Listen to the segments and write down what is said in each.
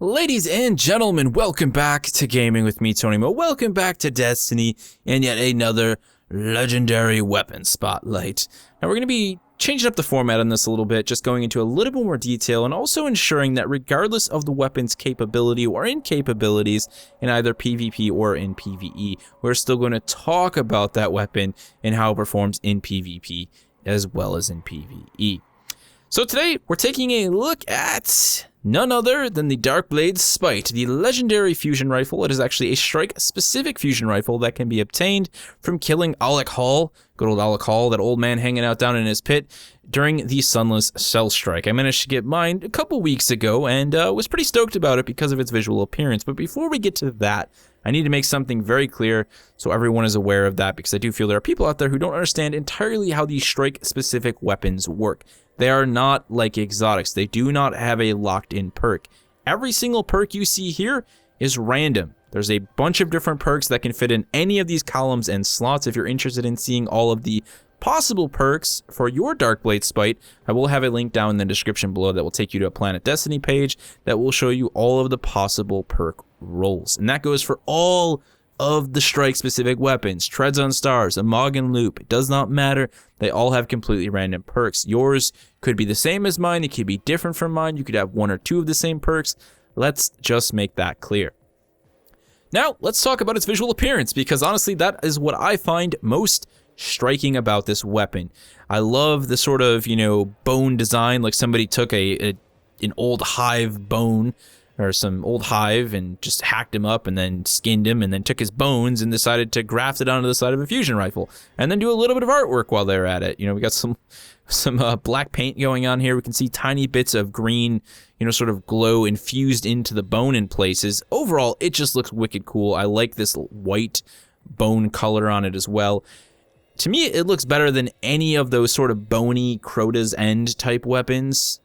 Ladies and gentlemen, welcome back to Gaming with me, Tony Mo. Welcome back to Destiny and yet another legendary weapon spotlight. Now we're going to be changing up the format on this a little bit, just going into a little bit more detail and also ensuring that regardless of the weapon's capability or incapabilities in either PvP or in PvE, we're still going to talk about that weapon and how it performs in PvP as well as in PvE. So today we're taking a look at none other than the Darkblade Spite, the legendary fusion rifle. It is actually a strike-specific fusion rifle that can be obtained from killing Alec Hall, good old Alec Hall, that old man hanging out down in his pit, during the Sunless Cell Strike. I managed to get mine a couple weeks ago and was pretty stoked about it because of its visual appearance. But before we get to that, I need to make something very clear so everyone is aware of that, because I do feel there are people out there who don't understand entirely how these strike-specific weapons work. They are not like exotics. They do not have a locked-in perk. Every single perk you see here is random. There's a bunch of different perks that can fit in any of these columns and slots. If you're interested in seeing all of the possible perks for your Darkblade Spite, I will have a link down in the description below that will take you to a Planet Destiny page that will show you all of the possible perk rolls. And that goes for all of the strike-specific weapons. Treads on Stars, Amogan Loop, it does not matter. They all have completely random perks. Yours could be the same as mine. It could be different from mine. You could have one or two of the same perks. Let's just make that clear. Now, let's talk about its visual appearance, because honestly, that is what I find most striking about this weapon. I love the sort of, bone design, like somebody took an old hive bone, or some old hive, and just hacked him up and then skinned him and then took his bones and decided to graft it onto the side of a fusion rifle and then do a little bit of artwork while they're at it. We got some black paint going on here. We can see tiny bits of green, sort of glow infused into the bone in places. Overall, it just looks wicked cool. I like this white bone color on it as well. To me, it looks better than any of those sort of bony Crota's End type weapons.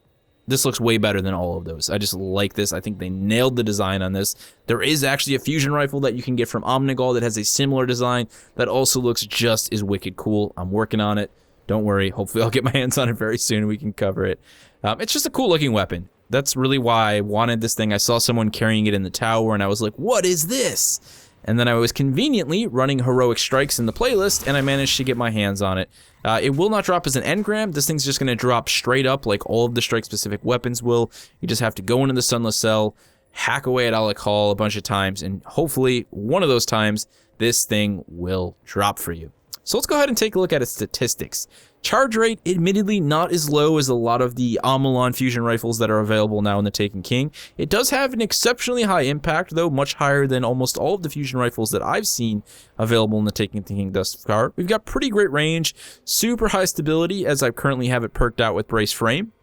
This looks way better than all of those. I just like this. I think they nailed the design on this. There is actually a fusion rifle that you can get from Omnigol that has a similar design that also looks just as wicked cool. I'm working on it. Don't worry. Hopefully I'll get my hands on it very soon and we can cover it. It's just a cool looking weapon. That's really why I wanted this thing. I saw someone carrying it in the tower and I was like, what is this? And then I was conveniently running Heroic Strikes in the playlist, and I managed to get my hands on it. It will not drop as an engram. This thing's just going to drop straight up like all of the strike-specific weapons will. You just have to go into the Sunless Cell, hack away at Alec Hall a bunch of times, and hopefully one of those times this thing will drop for you. So let's go ahead and take a look at its statistics. Charge rate, admittedly not as low as a lot of the Amalon fusion rifles that are available now in the Taken King. It does have an exceptionally high impact, though much higher than almost all of the fusion rifles that I've seen available in the Taken King thus far. We've got pretty great range, super high stability, as I currently have it perked out with Brace Frame,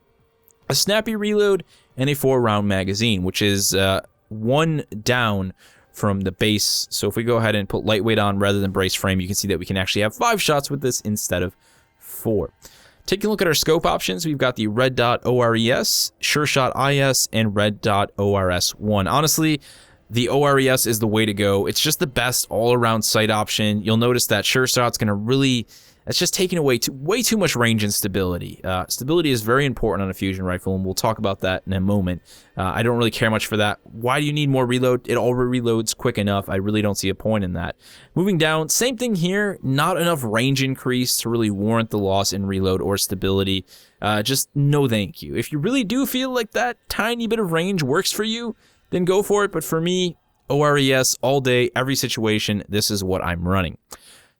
a snappy reload, and a 4-round magazine, which is one down from the base. So if we go ahead and put lightweight on rather than Brace Frame, you can see that we can actually have 5 shots with this instead of 4. Taking a look at our scope options, we've got the Red Dot ORES, Sure Shot IS, and Red Dot ORS-1. Honestly, the ORES is the way to go. It's just the best all-around sight option. You'll notice that Sure Shot's going to really... It's just taking away way too much range and stability. Stability is very important on a fusion rifle, and we'll talk about that in a moment. I don't really care much for that. Why do you need more reload? It already reloads quick enough. I really don't see a point in that. Moving down, same thing here. Not enough range increase to really warrant the loss in reload or stability. Just no thank you. If you really do feel like that tiny bit of range works for you, then go for it. But for me, ORES all day, every situation, this is what I'm running.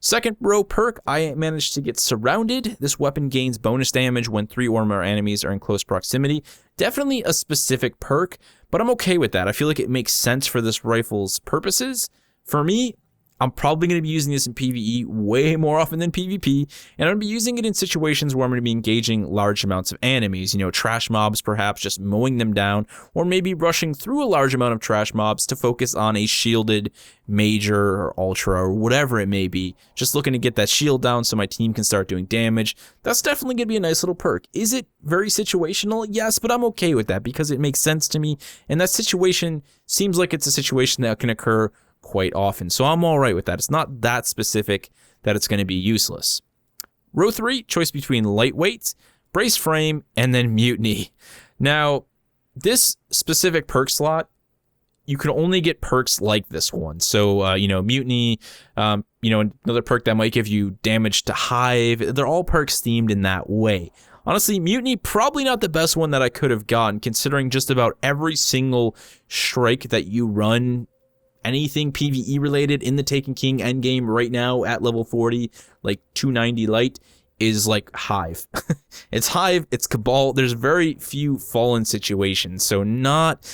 Second row perk, I managed to get Surrounded. This weapon gains bonus damage when 3 or more enemies are in close proximity. Definitely a specific perk, but I'm okay with that. I feel like it makes sense for this rifle's purposes. For me, I'm probably going to be using this in PvE way more often than PvP, and I'm going to be using it in situations where I'm going to be engaging large amounts of enemies, trash mobs perhaps, just mowing them down, or maybe rushing through a large amount of trash mobs to focus on a shielded major or ultra or whatever it may be, just looking to get that shield down so my team can start doing damage. That's definitely going to be a nice little perk. Is it very situational? Yes, but I'm okay with that because it makes sense to me, and that situation seems like it's a situation that can occur quite often. So I'm all right with that. It's not that specific that it's going to be useless. Row 3, choice between lightweight, Brace Frame, and then Mutiny. Now, this specific perk slot you can only get perks like this one. So, you know, Mutiny, you know, another perk that might give you damage to Hive. They're all perks themed in that way. Honestly, Mutiny, probably not the best one that I could have gotten, considering just about every single strike that you run, anything PvE related in the Taken King endgame right now at level 40, like 290 light, is like Hive. It's Hive, it's Cabal. There's very few fallen situations, so not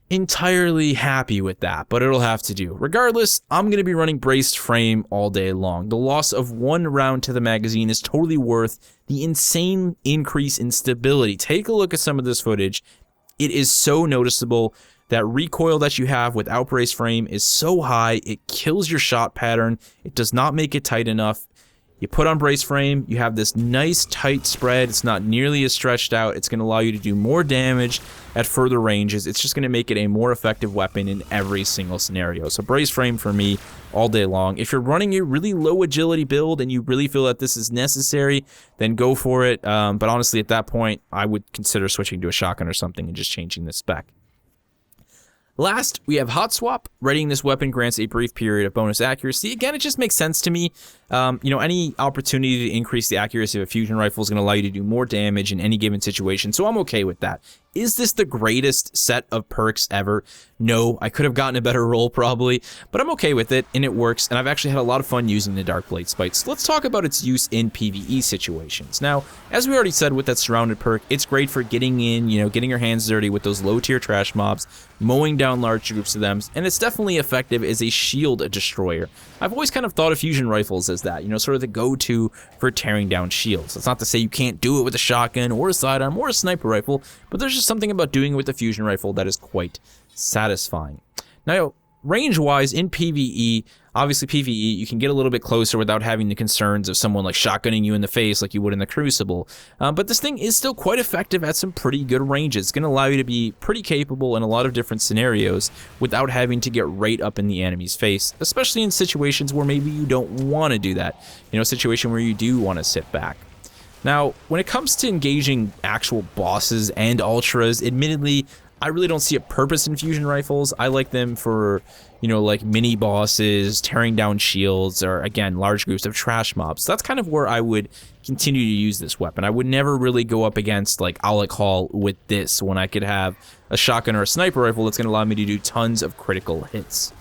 entirely happy with that, but it'll have to do. Regardless, I'm going to be running Braced Frame all day long. The loss of 1 round to the magazine is totally worth the insane increase in stability. Take a look at some of this footage. It is so noticeable. That recoil that you have without Braced Frame is so high, it kills your shot pattern. It does not make it tight enough. You put on Braced Frame, you have this nice tight spread. It's not nearly as stretched out. It's going to allow you to do more damage at further ranges. It's just going to make it a more effective weapon in every single scenario. So Braced Frame for me all day long. If you're running a really low agility build and you really feel that this is necessary, then go for it. But honestly, at that point, I would consider switching to a shotgun or something and just changing the spec. Last, we have Hot Swap. Readying this weapon grants a brief period of bonus accuracy. Again, it just makes sense to me. You know, any opportunity to increase the accuracy of a fusion rifle is going to allow you to do more damage in any given situation, so I'm okay with that. Is this the greatest set of perks ever? No, I could have gotten a better roll probably, but I'm okay with it, and it works, and I've actually had a lot of fun using the Darkblade spikes. Let's talk about its use in PvE situations. Now, as we already said with that Surrounded perk, it's great for getting in, you know, getting your hands dirty with those low-tier trash mobs, mowing down large groups of them, and it's definitely effective as a shield destroyer. I've always kind of thought of fusion rifles as that, you know, sort of the go-to for tearing down shields. That's not to say you can't do it with a shotgun or a sidearm or a sniper rifle, but there's just something about doing it with a fusion rifle that is quite satisfying. Now, range-wise in PvE, obviously PvE, you can get a little bit closer without having the concerns of someone like shotgunning you in the face like you would in the Crucible. But this thing is still quite effective at some pretty good ranges. It's going to allow you to be pretty capable in a lot of different scenarios without having to get right up in the enemy's face, especially in situations where maybe you don't want to do that. You know, a situation where you do want to sit back. Now, when it comes to engaging actual bosses and ultras, admittedly, I really don't see a purpose in fusion rifles. I like them for, you know, like mini bosses, tearing down shields, or again, large groups of trash mobs. So that's kind of where I would continue to use this weapon. I would never really go up against like Alec Hall with this when I could have a shotgun or a sniper rifle that's going to allow me to do tons of critical hits.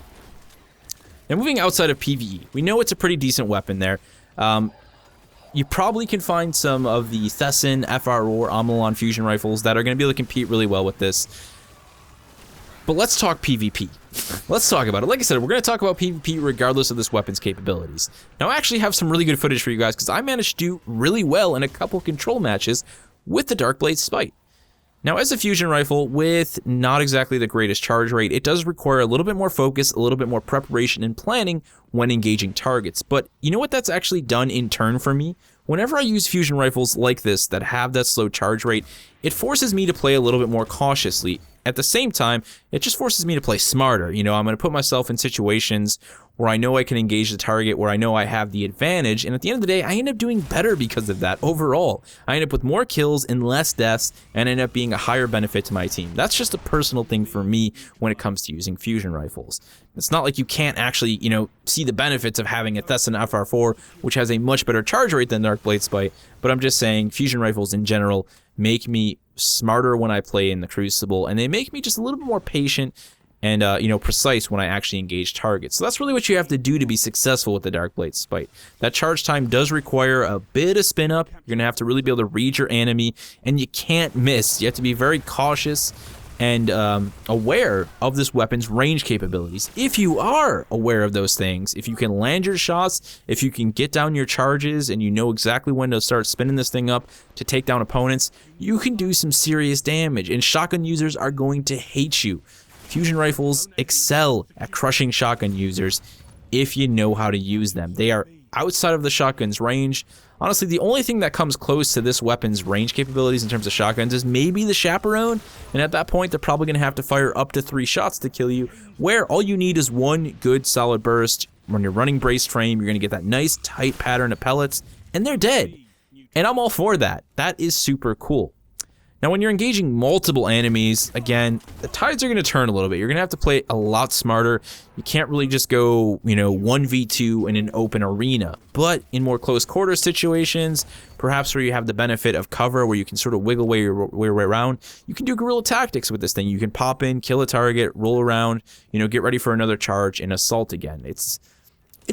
Now, moving outside of PvE, we know it's a pretty decent weapon there. You probably can find some of the Thesson, FR, or Amelon fusion rifles that are going to be able to compete really well with this. But let's talk PvP. Let's talk about it. Like I said, we're going to talk about PvP regardless of this weapon's capabilities. Now, I actually have some really good footage for you guys because I managed to do really well in a couple control matches with the Darkblade Spike. Now, as a fusion rifle with not exactly the greatest charge rate, it does require a little bit more focus, a little bit more preparation and planning when engaging targets. But you know what that's actually done in turn for me? Whenever I use fusion rifles like this that have that slow charge rate, it forces me to play a little bit more cautiously. At the same time, it just forces me to play smarter. You know, I'm going to put myself in situations where I know I can engage the target, where I know I have the advantage, and at the end of the day, I end up doing better because of that overall. I end up with more kills and less deaths, and end up being a higher benefit to my team. That's just a personal thing for me when it comes to using fusion rifles. It's not like you can't actually, you know, see the benefits of having a Thesson FR4, which has a much better charge rate than Darkblade Spike, but I'm just saying fusion rifles in general make me smarter when I play in the Crucible, and they make me just a little bit more patient and, you know, precise when I actually engage targets. So that's really what you have to do to be successful with the Darkblade Spike. That charge time does require a bit of spin up. You're going to have to really be able to read your enemy, and you can't miss. You have to be very cautious and aware of this weapon's range capabilities. If you are aware of those things, if you can land your shots, if you can get down your charges, and you know exactly when to start spinning this thing up to take down opponents, you can do some serious damage, and shotgun users are going to hate you. Fusion rifles excel at crushing shotgun users if you know how to use them. They are outside of the shotgun's range. Honestly, the only thing that comes close to this weapon's range capabilities in terms of shotguns is maybe the Chaperone, and at that point, they're probably going to have to fire up to 3 shots to kill you, where all you need is one good solid burst. When you're running Braced Frame, you're going to get that nice tight pattern of pellets, and they're dead. And I'm all for that. That is super cool. Now, when you're engaging multiple enemies, again, the tides are going to turn a little bit. You're going to have to play a lot smarter. You can't really just go, 1v2 in an open arena. But in more close quarter situations, perhaps where you have the benefit of cover, where you can sort of wiggle your way around, you can do guerrilla tactics with this thing. You can pop in, kill a target, roll around, get ready for another charge and assault again. It's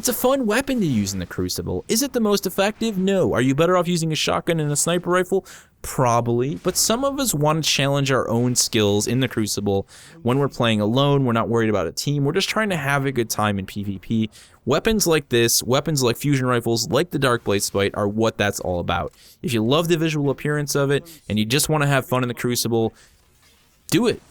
a fun weapon to use in the Crucible. Is it the most effective? No. Are you better off using a shotgun and a sniper rifle? Probably. But some of us want to challenge our own skills in the Crucible. When we're playing alone, we're not worried about a team. We're just trying to have a good time in PvP. Weapons like this, weapons like fusion rifles, like the Darkblade Spite, are what that's all about. If you love the visual appearance of it, and you just want to have fun in the Crucible, do it.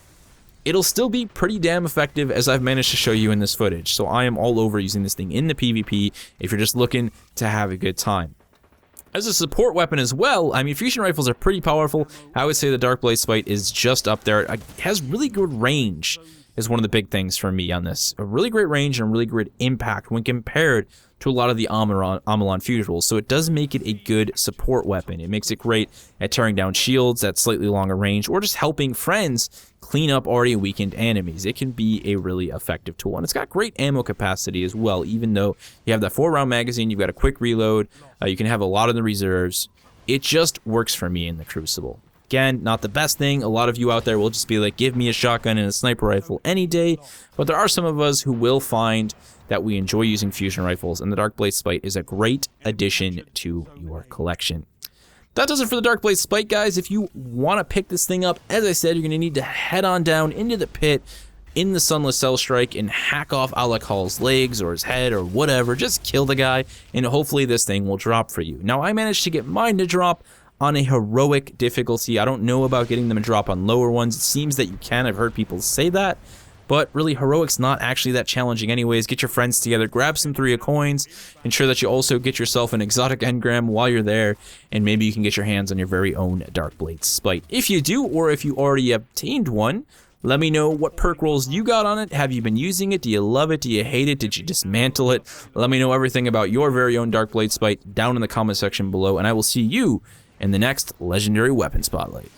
It'll still be pretty damn effective, as I've managed to show you in this footage. So I am all over using this thing in the PvP if you're just looking to have a good time. As a support weapon as well, I mean, fusion rifles are pretty powerful. I would say the Darkblade Spite is just up there. It has really good range, is one of the big things for me on this. A really great range and a really great impact when compared to a lot of the Amalon fusion tools. So it does make it a good support weapon. It makes it great at tearing down shields at slightly longer range, or just helping friends clean up already weakened enemies. It can be a really effective tool, and it's got great ammo capacity as well. Even though you have that 4-round magazine, you've got a quick reload, you can have a lot of the reserves. It just works for me in the Crucible. Again, not the best thing. A lot of you out there will just be like, give me a shotgun and a sniper rifle any day. But there are some of us who will find that we enjoy using fusion rifles, and the Darkblade Spite is a great addition to your collection. That does it for the Darkblade Spite, guys. If you want to pick this thing up, as I said, you're going to need to head on down into the pit in the Sunless Cell Strike and hack off Alec Hall's legs or his head or whatever. Just kill the guy, and hopefully this thing will drop for you. Now, I managed to get mine to drop on a heroic difficulty. I don't know about getting them to drop on lower ones. It seems that you can. I've heard people say that. But really, heroic's not actually that challenging anyways. Get your friends together, grab some 3 of coins, ensure that you also get yourself an exotic engram while you're there, and maybe you can get your hands on your very own Darkblade Spite. If you do, or if you already obtained one, let me know what perk rolls you got on it. Have you been using it? Do you love it? Do you hate it? Did you dismantle it? Let me know everything about your very own Darkblade Spite down in the comment section below, and I will see you in the next Legendary Weapon Spotlight.